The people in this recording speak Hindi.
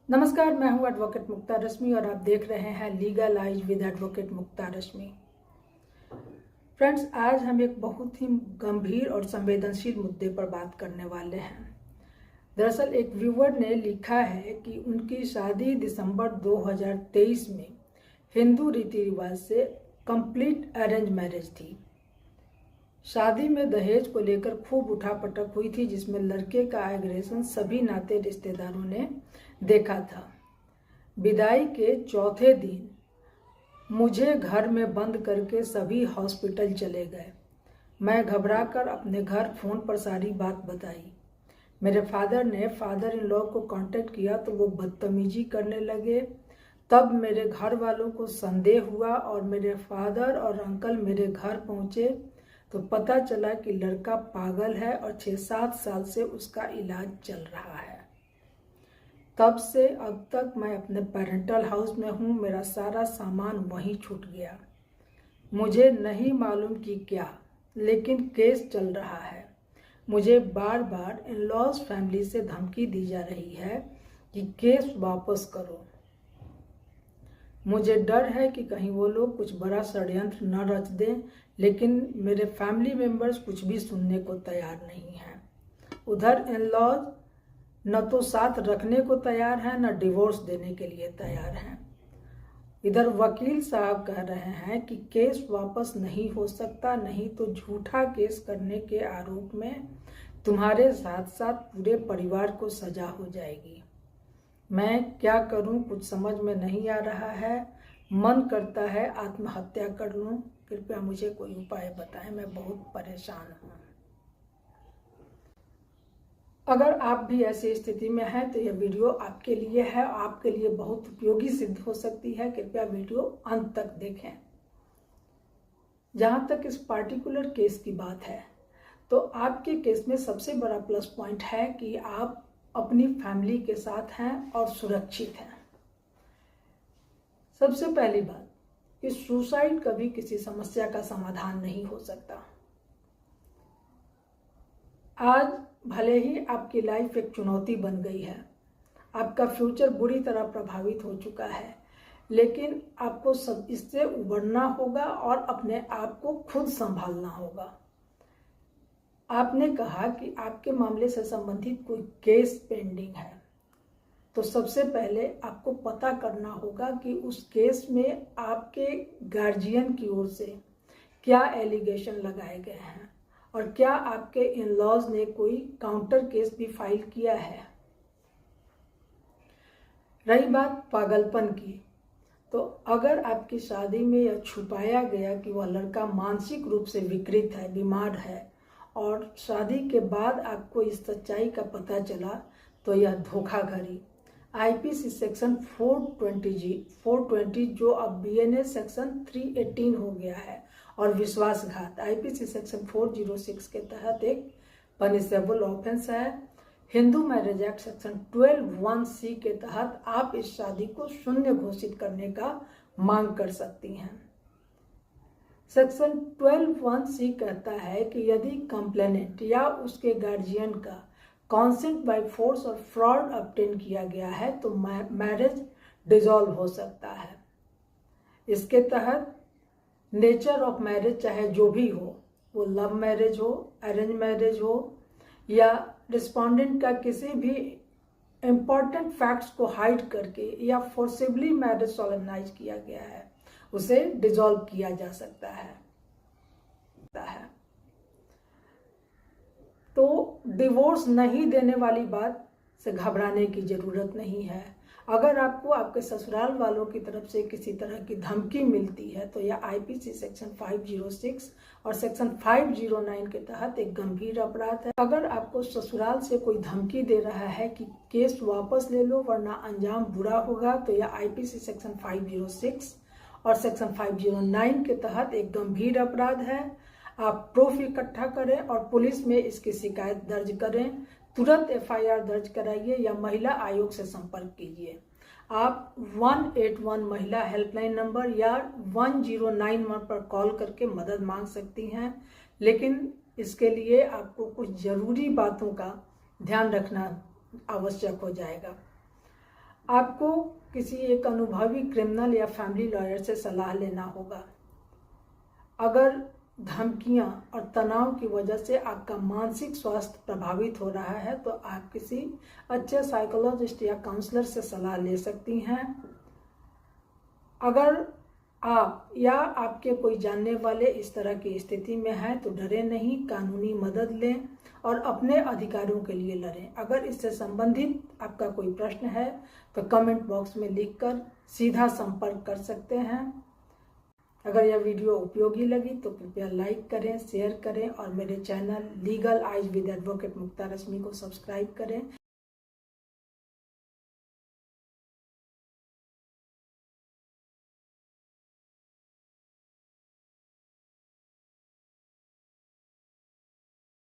नमस्कार, मैं हूं एडवोकेट मुक्ता रश्मि और आप देख रहे हैं legalise with advocate Mukta Rashmi. Friends, आज हम एक बहुत ही गंभीर और संवेदनशील मुद्दे पर बात करने वाले हैं। दरअसल एक व्यूअर ने लिखा है कि उनकी शादी दिसंबर 2023 में हिंदू रीति रिवाज से कंप्लीट अरेंज मैरिज थी। शादी में दहेज को लेकर खूब उठापटक हुई थी, जिसमें लड़के का एग्रेशन सभी नाते रिश्तेदारों ने देखा था। विदाई के चौथे दिन मुझे घर में बंद करके सभी हॉस्पिटल चले गए। मैं घबराकर अपने घर फोन पर सारी बात बताई। मेरे फादर ने फादर इन लॉ को कांटेक्ट किया तो वो बदतमीजी करने लगे। तब मेरे घर वालों को संदेह हुआ और मेरे फादर और अंकल मेरे घर पहुंचे तो पता चला कि लड़का पागल है और 6-7 साल से उसका इलाज चल रहा है। तब से अब तक मैं अपने पेरेंटल हाउस में हूँ। मेरा सारा सामान वहीं छूट गया। मुझे नहीं मालूम कि क्या, लेकिन केस चल रहा है। मुझे बार बार इन लॉज फैमिली से धमकी दी जा रही है कि केस वापस करो। मुझे डर है कि कहीं वो लोग कुछ बड़ा षड्यंत्र न रच दें, लेकिन मेरे फैमिली मेंबर्स कुछ भी सुनने को तैयार नहीं हैं। उधर इन लॉज न तो साथ रखने को तैयार हैं, न डिवोर्स देने के लिए तैयार हैं। इधर वकील साहब कह रहे हैं कि केस वापस नहीं हो सकता, नहीं तो झूठा केस करने के आरोप में तुम्हारे साथ साथ पूरे परिवार को सजा हो जाएगी। मैं क्या करूं, कुछ समझ में नहीं आ रहा है। मन करता है आत्महत्या कर लूं। कृपया मुझे कोई उपाय बताएं, मैं बहुत परेशान हूं। अगर आप भी ऐसी स्थिति में हैं तो यह वीडियो आपके लिए है, आपके लिए बहुत उपयोगी सिद्ध हो सकती है। कृपया वीडियो अंत तक देखें। जहां तक इस पार्टिकुलर केस की बात है तो आपके केस में सबसे बड़ा प्लस पॉइंट है कि आप अपनी फैमिली के साथ हैं और सुरक्षित हैं। सबसे पहली बात कि सुसाइड कभी किसी समस्या का समाधान नहीं हो सकता। आज भले ही आपकी लाइफ एक चुनौती बन गई है, आपका फ्यूचर बुरी तरह प्रभावित हो चुका है, लेकिन आपको सब इससे उबरना होगा और अपने आप को खुद संभालना होगा। आपने कहा कि आपके मामले से संबंधित कोई केस पेंडिंग है, तो सबसे पहले आपको पता करना होगा कि उस केस में आपके गार्जियन की ओर से क्या एलिगेशन लगाए गए हैं और क्या आपके इन लॉज ने कोई काउंटर केस भी फाइल किया है। रही बात पागलपन की, तो अगर आपकी शादी में यह छुपाया गया कि वह लड़का मानसिक रूप से विकृत है, बीमार है, और शादी के बाद आपको इस सच्चाई का पता चला, तो यह धोखाधड़ी आईपीसी सेक्शन 420 जो अब बीएनएस सेक्शन 318 हो गया है, और विश्वासघात आईपीसी सेक्शन 406 के तहत एक पनिशेबल ऑफेंस है। Hindu marriage act section 12(1)(c) के तहत आप इस शादी को शून्य घोषित करने का मांग कर सकती हैं। सेक्शन 12(1)(c) कहता है कि यदि कंप्लेनेंट या उसके गार्जियन का कॉन्सेंट बाय फोर्स और फ्रॉड ऑब्टेन किया गया है तो मैरिज डिसॉल्व हो सकता है। इसके तहत नेचर ऑफ मैरिज चाहे जो भी हो, वो लव मैरिज हो, अरेंज मैरिज हो, या रिस्पोंडेंट का किसी भी इम्पॉर्टेंट फैक्ट्स को हाइड करके या फोर्सिबली मैरिज सॉलेमनाइज किया गया है, उसे डिसॉल्व किया जा सकता है। तो डिवोर्स नहीं देने वाली बात से घबराने की जरूरत नहीं है। अगर आपको आपके ससुराल वालों की तरफ से किसी तरह की धमकी मिलती है तो यह आईपीसी सेक्शन 506 और सेक्शन 509 के तहत एक गंभीर अपराध है। अगर आपको ससुराल से कोई धमकी दे रहा है कि केस वापस ले लो वरना अंजाम बुरा होगा, तो यह आईपीसी सेक्शन 506 और सेक्शन 509 के तहत एक गंभीर अपराध है। आप प्रूफ इकट्ठा करें और पुलिस में इसकी शिकायत दर्ज करें। तुरंत एफआईआर दर्ज कराइए या महिला आयोग से संपर्क कीजिए। आप 181 महिला हेल्पलाइन नंबर या 1091 पर कॉल करके मदद मांग सकती हैं, लेकिन इसके लिए आपको कुछ जरूरी बातों का ध्यान रखना आवश्यक हो जाएगा। आपको किसी एक अनुभवी क्रिमिनल या फैमिली लॉयर से सलाह लेना होगा। अगर धमकियां और तनाव की वजह से आपका मानसिक स्वास्थ्य प्रभावित हो रहा है तो आप किसी अच्छे साइकोलॉजिस्ट या काउंसलर से सलाह ले सकती हैं। अगर आप या आपके कोई जानने वाले इस तरह की स्थिति में हैं तो डरे नहीं, कानूनी मदद लें और अपने अधिकारों के लिए लड़ें। अगर इससे संबंधित आपका कोई प्रश्न है तो कमेंट बॉक्स में लिखकर सीधा संपर्क कर सकते हैं। अगर यह वीडियो उपयोगी लगी तो कृपया लाइक करें, शेयर करें और मेरे channel legal eyes with advocate Mukta Rashmi को सब्सक्राइब करें।